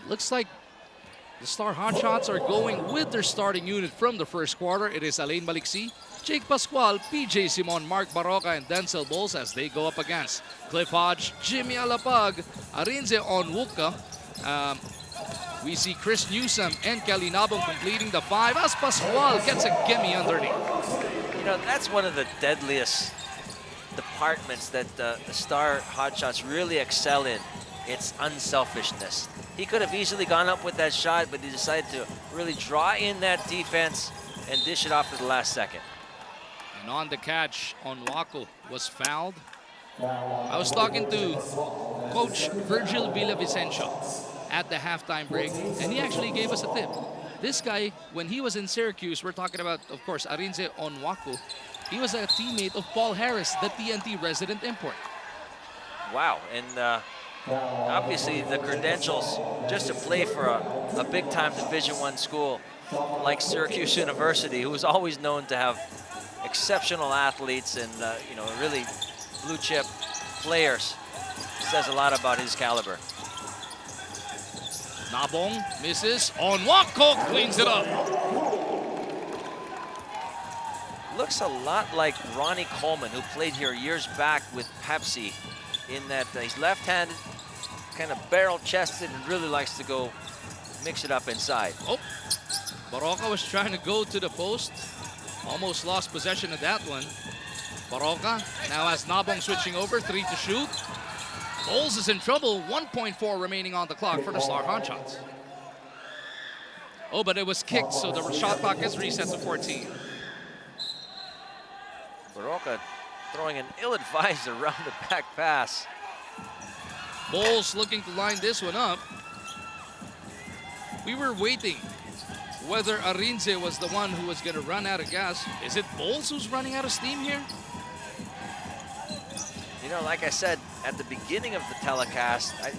Looks like the Star Hotshots are going with their starting unit from the first quarter. It is Alain Maliksi, Jake Pascual, PJ Simon, Mark Barroca, and Denzel Bowles as they go up against Cliff Hodge, Jimmy Alapag, Arinze Onwuka. We see Chris Newsom and Kelly Nabong completing the 5 as Pascual gets a gimme underneath. You know, that's one of the deadliest departments that the Star Hotshots really excel in. It's unselfishness. He could have easily gone up with that shot, but he decided to really draw in that defense and dish it off at the last second. And on the catch, Onwuka was fouled. I was talking to Coach Virgil Villavicencio at the halftime break, and he actually gave us a tip. This guy, when he was in Syracuse, we're talking about, of course, Arinze Onwuka. He was a teammate of Paul Harris, the TNT resident import. Wow, and obviously the credentials just to play for a big-time Division I school like Syracuse University, who is always known to have exceptional athletes and you know, really blue-chip players, says a lot about his caliber. Nabong misses. Onwuka cleans it up. Looks a lot like Ronnie Coleman, who played here years back with Pepsi, in that he's left-handed, kind of barrel-chested, and really likes to go mix it up inside. Oh, Barroca was trying to go to the post. Almost lost possession of that one. Barroca now has Nabong switching over, 3 to shoot. Bowles is in trouble, 1.4 remaining on the clock for the Star Hotshots. Oh, but it was kicked, so the shot clock is reset to 14. Barroca throwing an ill-advised around-the-back pass. Bowles looking to line this one up. We were waiting whether Arinze was the one who was going to run out of gas. Is it Bowles who's running out of steam here? You know, like I said at the beginning of the telecast, I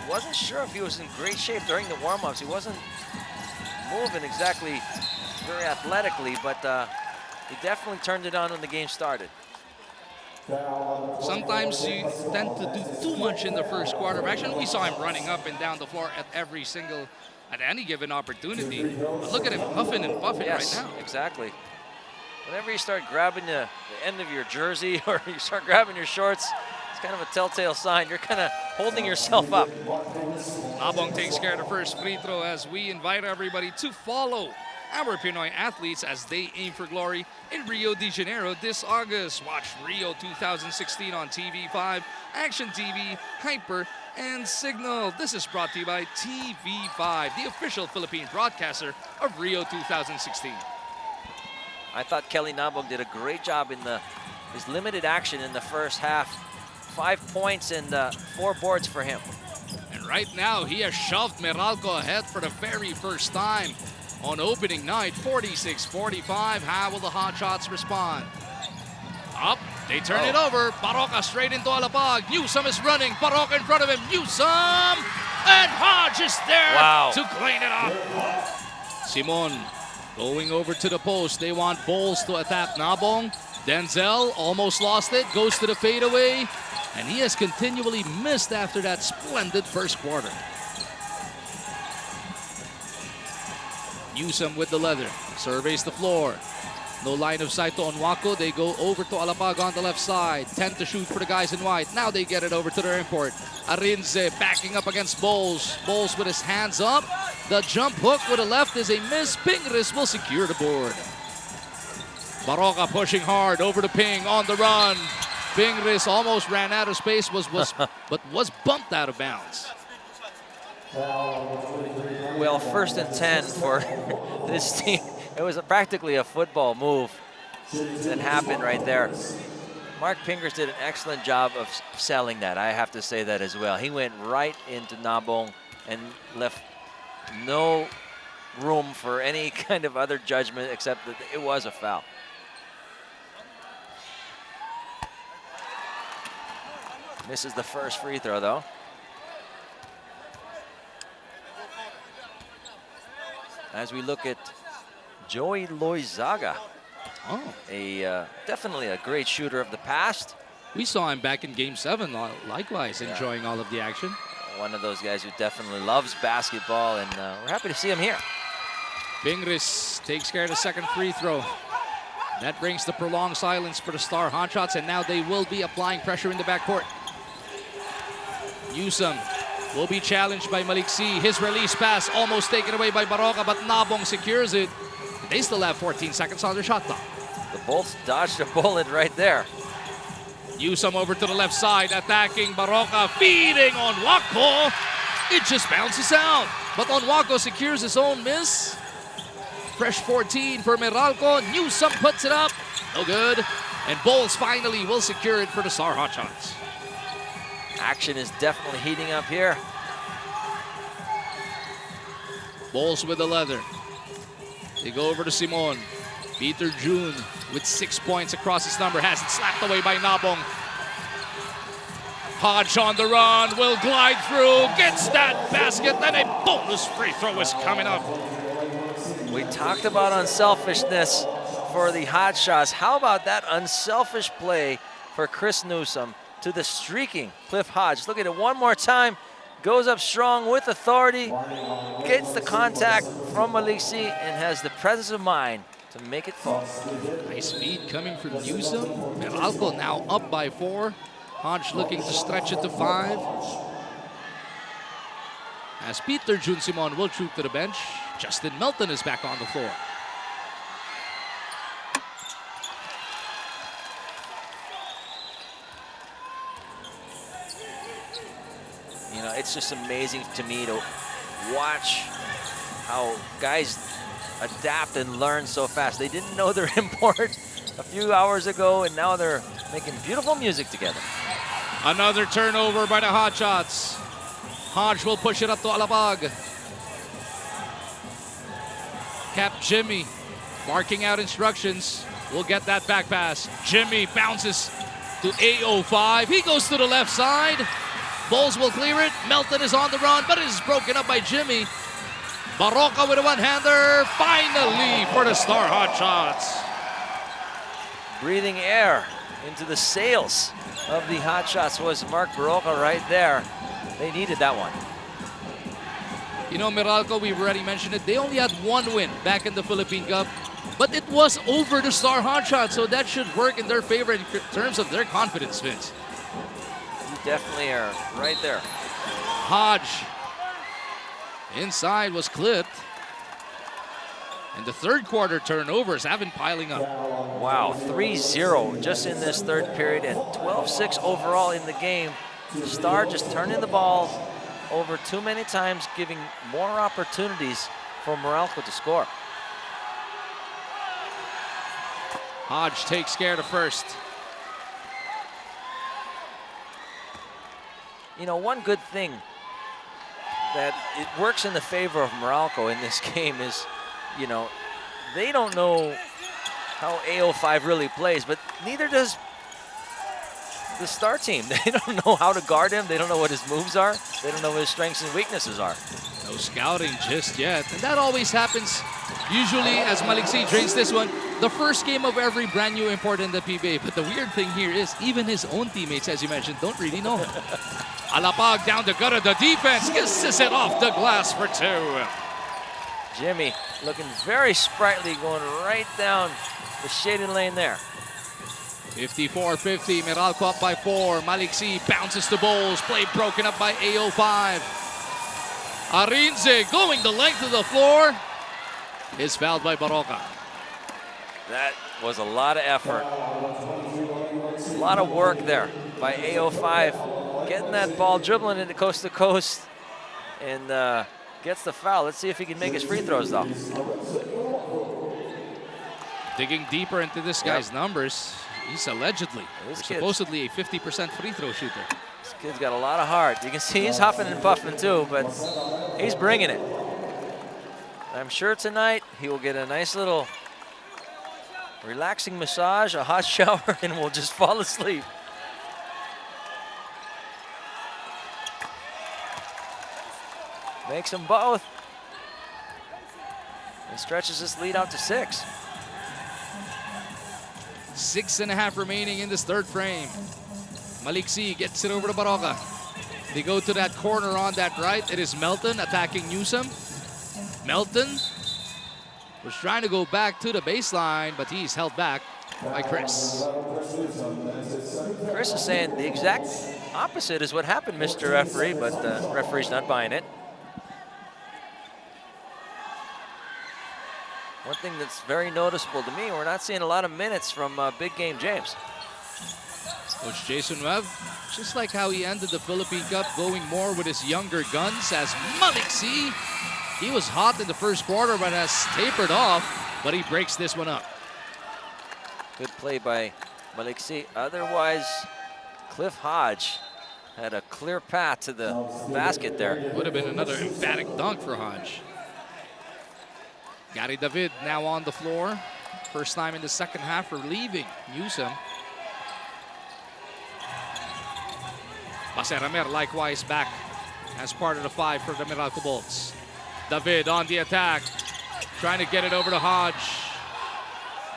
wasn't sure if he was in great shape during the warm-ups. He wasn't moving exactly very athletically, but he definitely turned it on when the game started. Sometimes you tend to do too much in the first quarter of action. We saw him running up and down the floor at any given opportunity. But look at him huffing and puffing right now. Exactly. Whenever you start grabbing the end of your jersey or you start grabbing your shorts, it's kind of a telltale sign. You're kind of holding yourself up. Nabong takes care of the first free throw as we invite everybody to follow our Pinoy athletes as they aim for glory in Rio de Janeiro this August. Watch Rio 2016 on TV5, Action TV, Hyper, and Signal. This is brought to you by TV5, the official Philippine broadcaster of Rio 2016. I thought Kelly Nabong did a great job in his limited action in the first half. 5 points and 4 boards for him. And right now, he has shoved Meralco ahead for the very first time on opening night, 46-45. How will the Hotshots respond? Up, they turn it over. Barroca straight into Alapag. Newsom is running. Barroca in front of him. Newsom! And Hodge is there to clean it up. Simon going over to the post. They want Bowles to attack Nabong. Denzel almost lost it. Goes to the fadeaway. And he has continually missed after that splendid first quarter. Newsom with the leather, surveys the floor. No line of sight to Onwuka. They go over to Alapag on the left side. 10 to shoot for the guys in white. Now they get it over to their import. Arinze backing up against Bowles. Bowles with his hands up. The jump hook with the left is a miss. Pingris will secure the board. Barroca pushing hard over to Ping on the run. Pingris almost ran out of space, but was bumped out of bounds. Well, 1st and 10 for this team. It was practically a football move that happened right there. Mark Pingris did an excellent job of selling that. I have to say that as well. He went right into Nabong and left no room for any kind of other judgment except that it was a foul. Misses the first free throw, though. As we look at Joey Loizaga, definitely a great shooter of the past. We saw him back in Game 7, likewise enjoying all of the action. one of those guys who definitely loves basketball, and we're happy to see him here. Pingris takes care of the second free throw. That brings the prolonged silence for the Star Hotshots, and now they will be applying pressure in the backcourt. Newsome will be challenged by Malik C. His release pass almost taken away by Baroka, but Nabong secures it. They still have 14 seconds on their shot clock. The Bolts dodged a bullet right there. Newsome over to the left side, attacking Baroka, feeding on Wako. It just bounces out, but Onwako secures his own miss. Fresh 14 for Meralco. Newsome puts it up. No good. And Bowles finally will secure it for the Star Hotshots. Action is definitely heating up here. Bowles with the leather. They go over to Simon. Peter June with 6 points across his number. Has it slapped away by Nabong. Hodge on the run. Will glide through. Gets that basket. Then a bonus free throw is coming up. We talked about unselfishness for the Hotshots. How about that unselfish play for Chris Newsome to the streaking Cliff Hodge? Look at it one more time. Goes up strong with authority. Gets the contact from Malik C and has the presence of mind to make it fall. Nice speed coming from Newsome. Meralco now up by 4. Hodge looking to stretch it to 5. As Peter June Simon will troop to the bench. Justin Melton is back on the floor. You know, it's just amazing to me to watch how guys adapt and learn so fast. They didn't know their import a few hours ago, and now they're making beautiful music together. Another turnover by the Hotshots. Hodge will push it up to Alabag. Cap Jimmy marking out instructions. We'll get that back pass. Jimmy bounces to A05. He goes to the left side. Bowles will clear it. Melton is on the run, but it is broken up by Jimmy. Baroka with a one-hander. Finally for the Star Hotshots. Breathing air into the sails of the Hotshots was Mark Baroka right there. They needed that one. You know, Meralco, we've already mentioned it. They only had one win back in the Philippine Cup, but it was over the Star Hotshots, so that should work in their favor in terms of their confidence, Vince. You definitely are right there. Hodge inside was clipped. And the third quarter turnovers have been piling up. Wow, 3-0 just in this third period and 12-6 overall in the game. Star just turning the ball over too many times, giving more opportunities for Meralco to score. Hodge takes care of the first. You know, one good thing that it works in the favor of Meralco in this game is, you know, they don't know how AO5 really plays, but neither does the Star team. They don't know how to guard him. They don't know what his moves are. They don't know what his strengths and weaknesses are. No scouting just yet. And that always happens usually as Malik C drinks this one. The first game of every brand new import in the PBA. But the weird thing here is even his own teammates, as you mentioned, don't really know. Alapag down the gutter. The defense kisses it off the glass for 2. Jimmy looking very sprightly, going right down the shaded lane there. 54-50, Meralco up by 4. Malik C bounces to Bowles. Play broken up by AO5. Arinze going the length of the floor is fouled by Baroka. That was a lot of effort. A lot of work there by AO5. Getting that ball, dribbling it coast to coast, and gets the foul. Let's see if he can make his free throws, though. Digging deeper into this guy's numbers. He's allegedly, supposedly a 50% free throw shooter. This kid's got a lot of heart. You can see he's huffing and puffing too, but he's bringing it. I'm sure tonight he will get a nice little relaxing massage, a hot shower, and will just fall asleep. Makes them both. And stretches this lead out to 6. 6.5 remaining in this third frame. Malik C gets it over to Baroka. They go to that corner on that right. It is Melton attacking Newsom. Melton was trying to go back to the baseline, but he's held back by Chris. Chris is saying the exact opposite is what happened, Mr. Referee, but the referee's not buying it. One thing that's very noticeable to me, we're not seeing a lot of minutes from Big Game James. Coach Jason Webb, just like how he ended the Philippine Cup, going more with his younger guns as Malik C. He was hot in the first quarter, but has tapered off, but he breaks this one up. Good play by Malik C. Otherwise, Cliff Hodge had a clear path to the basket there. Would have been another emphatic dunk for Hodge. Gary David now on the floor. First time in the second half relieving Newsom. Baseramer likewise back as part of the five for the Meralco Bolts. David on the attack, trying to get it over to Hodge.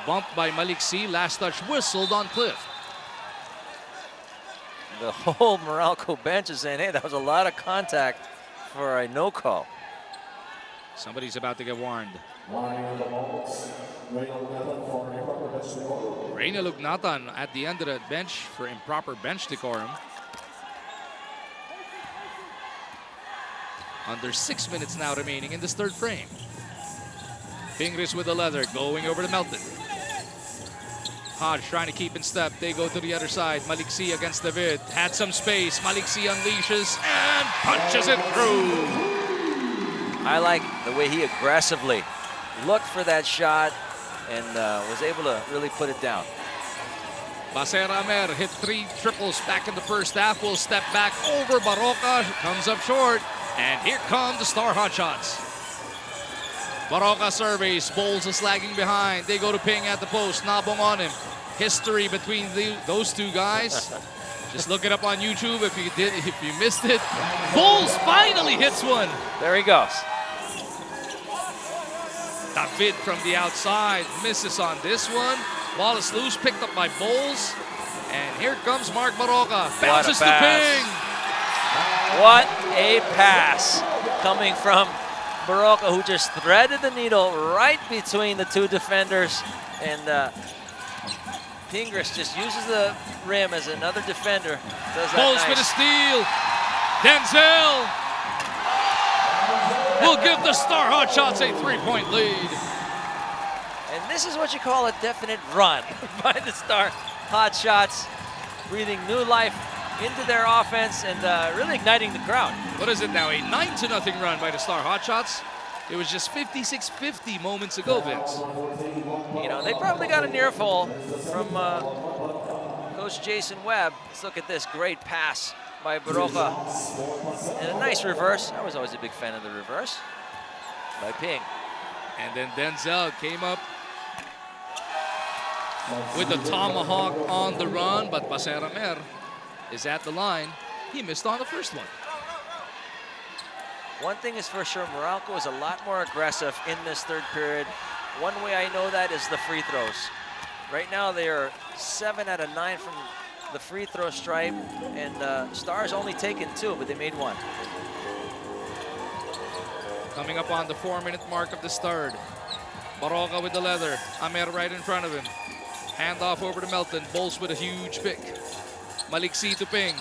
Bumped by Malik C. Last touch whistled on Cliff. The whole Meralco bench is saying, hey, that was a lot of contact for a no call. Somebody's about to get warned. Reyna Lugnatan at the end of the bench for improper bench decorum. Under 6 minutes now remaining in this third frame. Fingers with the leather, going over to Melton. Hodge trying to keep in step. They go to the other side. Malik C against David. Had some space. Malik C unleashes and punches it through. I like the way he aggressively looked for that shot and was able to really put it down. Baseramer hit 3 triples back in the first half. Will step back over Baroka. Comes up short. And here come the Star Hotshots. Baroka surveys. Bowles is lagging behind. They go to Ping at the post. Nabong on him. History between those two guys. Just look it up on YouTube if you missed it. Bowles finally hits one. There he goes. David from the outside misses on this one. Ball is loose, picked up by Bowles. And here comes Mark Baroka. Bounces to Ping. What a pass coming from Baroka, who just threaded the needle right between the two defenders. And Pingris just uses the rim as another defender. Bowles with a steal. Denzel will give the Star Hotshots a 3-point lead. And this is what you call a definite run by the Star Hotshots, breathing new life into their offense and really igniting the crowd. What is it now, a 9-0 run by the Star Hotshots? It was just 56-50 moments ago, Vince. You know, they probably got an earful from Coach Jason Webb. Let's look at this great pass by Baroka. And a nice reverse. I was always a big fan of the reverse by Ping. And then Denzel came up with the tomahawk on the run, but Baseramer is at the line. He missed on the first one. One thing is for sure, Meralco is a lot more aggressive in this third period. One way I know that is the free throws. Right now they are 7 out of 9 from the free throw stripe, and Stars only taken 2, but they made 1. Coming up on the 4-minute mark of this third. Baroka with the leather. Amer right in front of him. Hand off over to Melton. Bowles with a huge pick. Malik C to Ping.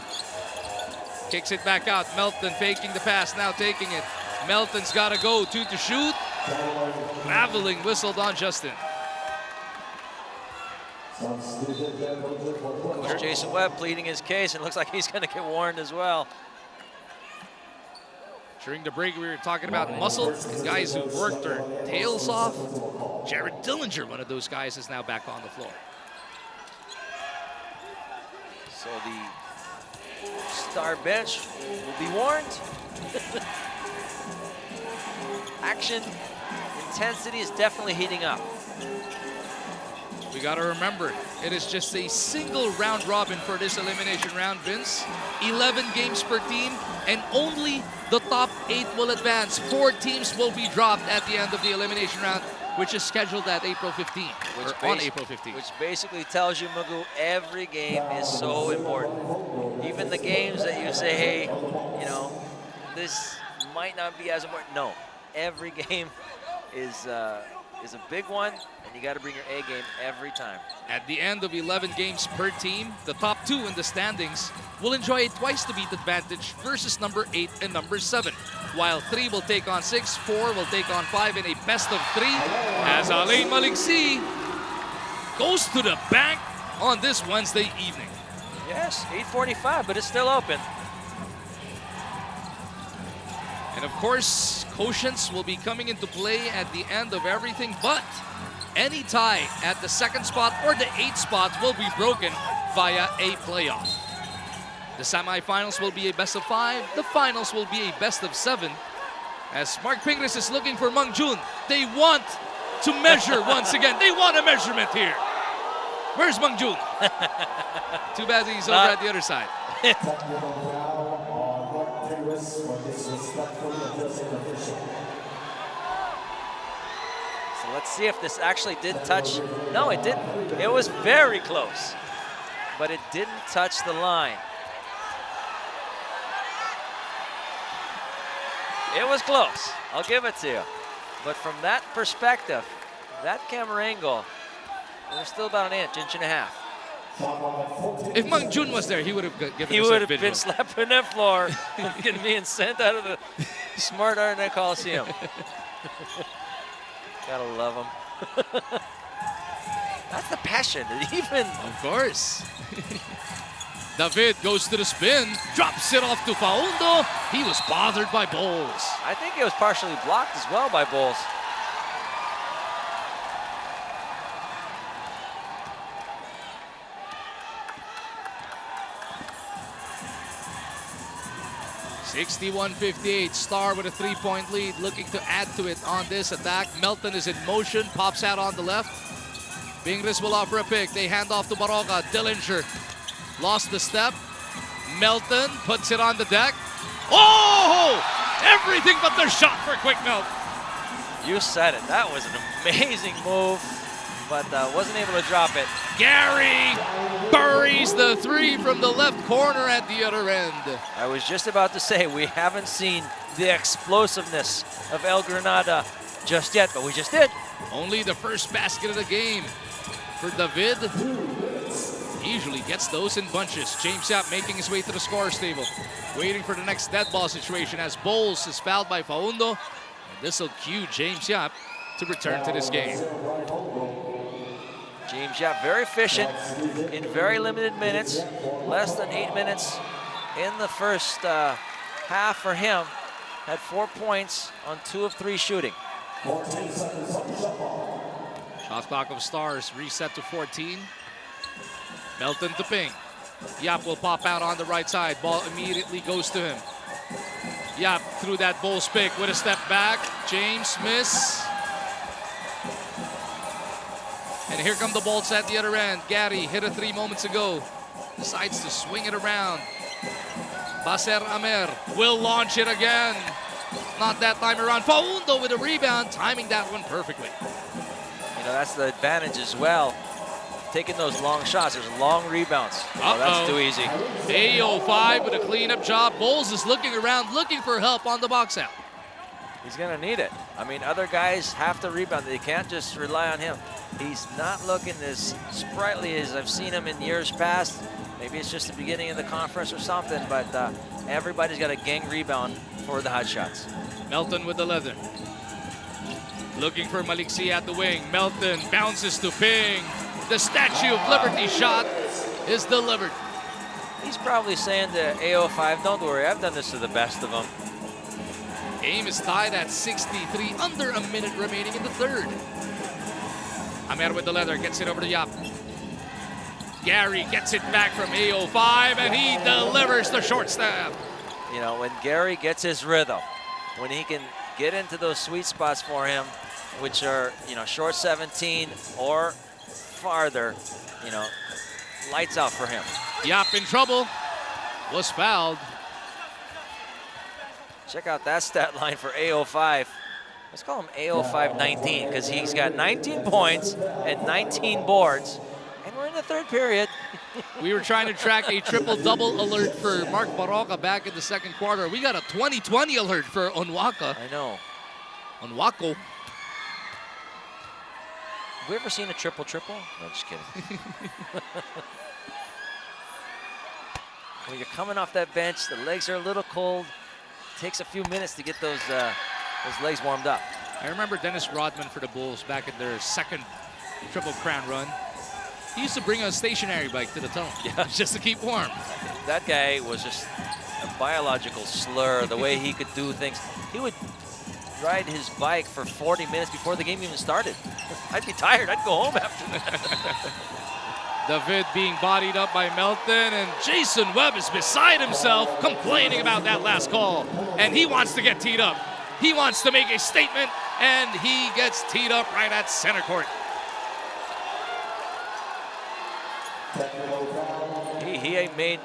Kicks it back out. Melton faking the pass, now taking it. Melton's got to go. 2 to shoot. Traveling whistled on Justin. Coach Jason Webb pleading his case, and it looks like he's going to get warned as well. During the break, we were talking about muscle, guys who worked their tails off. Jared Dillinger, one of those guys, is now back on the floor. So the Star bench will be warned. Action intensity is definitely heating up. We got to remember, it is just a single round robin for this elimination round, Vince. 11 games per team, and only the top 8 will advance. 4 teams will be dropped at the end of the elimination round, which is scheduled at April 15th, on April 15th. Which basically tells you, Mugu, every game is so important. Even the games that you say, hey, you know, this might not be as important. No, every game is a big one, and you got to bring your A game every time. At the end of 11 games per team, the top 2 in the standings will enjoy a twice-to-beat advantage versus number 8 and number 7, while 3 will take on 6, 4 will take on 5 in a best of 3, as Alain Maliksi goes to the bank on this Wednesday evening. Yes, 8:45, but it's still open. And of course, quotients will be coming into play at the end of everything, but any tie at the 2nd spot or the 8th spot will be broken via a playoff. The semifinals will be a best of 5. The finals will be a best of 7. As Mark Pingris is looking for Mang Jun, they want to measure once again. They want a measurement here. Where's Mang Jun? Too bad he's over at the other side. So let's see if this actually did touch. No, it didn't. It was very close, but it didn't touch the line. It was close. I'll give it to you. But from that perspective, that camera angle, it was still about an inch and a half. If Mang Jun was there, he would have given us a He would have visual. been slapping that floor and being sent out of the smart Araneta Coliseum. Gotta love him. That's the passion. Even. Of course. David goes to the spin, drops it off to Faundo. He was bothered by Bowles. I think it was partially blocked as well by Bowles. (61-58). Star with a 3-point lead, looking to add to it on this attack. Melton is in motion, pops out on the left. Pingris will offer a pick. They hand off to Baroka. Dillinger lost the step. Melton puts it on the deck. Oh! Everything but the shot for Quick Melt. You said it. That was an amazing move, but wasn't able to drop it. Gary buries the 3 from the left corner at the other end. I was just about to say, we haven't seen the explosiveness of El Granada just yet, but we just did. Only the first basket of the game for David. He usually gets those in bunches. James Yap making his way to the scorer's table, waiting for the next dead ball situation as Bowles is fouled by Faundo. And this will cue James Yap to return to this game. James Yap very efficient in very limited minutes, less than 8 minutes in the first half for him. Had 4 points on 2 of 3 shooting. Shot clock of Stars reset to 14. Melton to Ping. Yap will pop out on the right side. Ball immediately goes to him. Yap through that Bowles pick with a step back. James miss. And here come the Bolts at the other end. Gary hit a 3 moments ago. Decides to swing it around. Baser Amer will launch it again. Not that time around. Faundo with a rebound, timing that one perfectly. You know, that's the advantage as well. Taking those long shots, there's long rebounds. Oh, that's too easy. A05 with a cleanup job. Bowles is looking around, looking for help on the box out. He's gonna need it. I mean, other guys have to rebound. They can't just rely on him. He's not looking as sprightly as I've seen him in years past. Maybe it's just the beginning of the conference or something, but everybody's got a gang rebound for the hot shots. Melton with the leather. Looking for Maliksi at the wing. Melton bounces to Ping. The Statue of Liberty shot is delivered. He's probably saying to AO5, don't worry, I've done this to the best of them. Game is tied at 63, under a minute remaining in the third. Amer with the leather, gets it over to Yap. Gary gets it back from AO5, and he delivers the short stab. You know, when Gary gets his rhythm, when he can get into those sweet spots for him, which are, you know, short 17 or farther, you know, lights out for him. Yap in trouble, was fouled. Check out that stat line for AO5. Let's call him AO5-19 because he's got 19 points and 19 boards. And we're in the third period. We were trying to track a triple-double alert for Mark Baroka back in the second quarter. We got a 20-20 alert for Onwaka. I know. Onwako. Have we ever seen a triple-triple? No, just kidding. When you're coming off that bench, the legs are a little cold. It takes a few minutes to get those legs warmed up. I remember Dennis Rodman for the Bulls back in their second Triple Crown run. He used to bring a stationary bike to the tunnel, just to keep warm. That guy was just a biological slur, the way he could do things. He would ride his bike for 40 minutes before the game even started. I'd be tired. I'd go home after that. David being bodied up by Melton, and Jason Webb is beside himself, complaining about that last call. And he wants to get teed up. He wants to make a statement, and he gets teed up right at center court. He ain't made.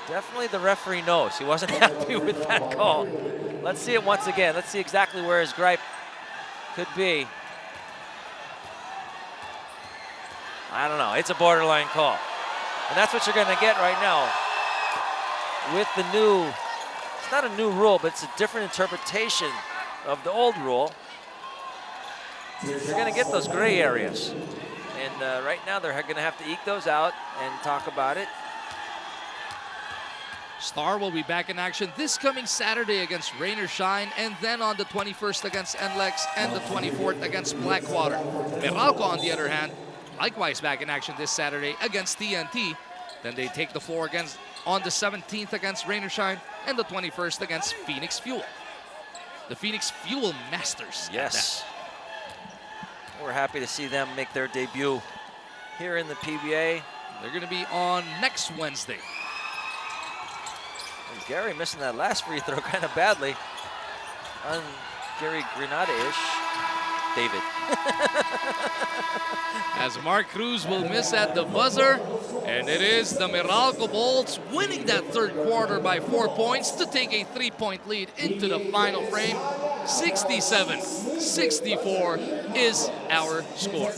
Definitely the referee knows. He wasn't happy with that call. Let's see it once again. Let's see exactly where his gripe could be. I don't know. It's a borderline call. And that's what you're going to get right now. With the new, it's not a new rule, but it's a different interpretation of the old rule. You're going to get those gray areas. And right now they're going to have to eke those out and talk about it. Star will be back in action this coming Saturday against Rain or Shine, and then on the 21st against NLEX and the 24th against Blackwater. Meralco, on the other hand, likewise back in action this Saturday against TNT. Then they take the floor against on the 17th against Rain or Shine and the 21st against Phoenix Fuel. The Phoenix Fuel Masters. Yes. We're happy to see them make their debut here in the PBA. They're going to be on next Wednesday. And Gary missing that last free throw kind of badly. On Gary Grenada-ish. David. As Mark Cruz will miss at the buzzer. And it is the Meralco Bolts winning that third quarter by 4 points to take a 3-point lead into the final frame. 67-64 is our score.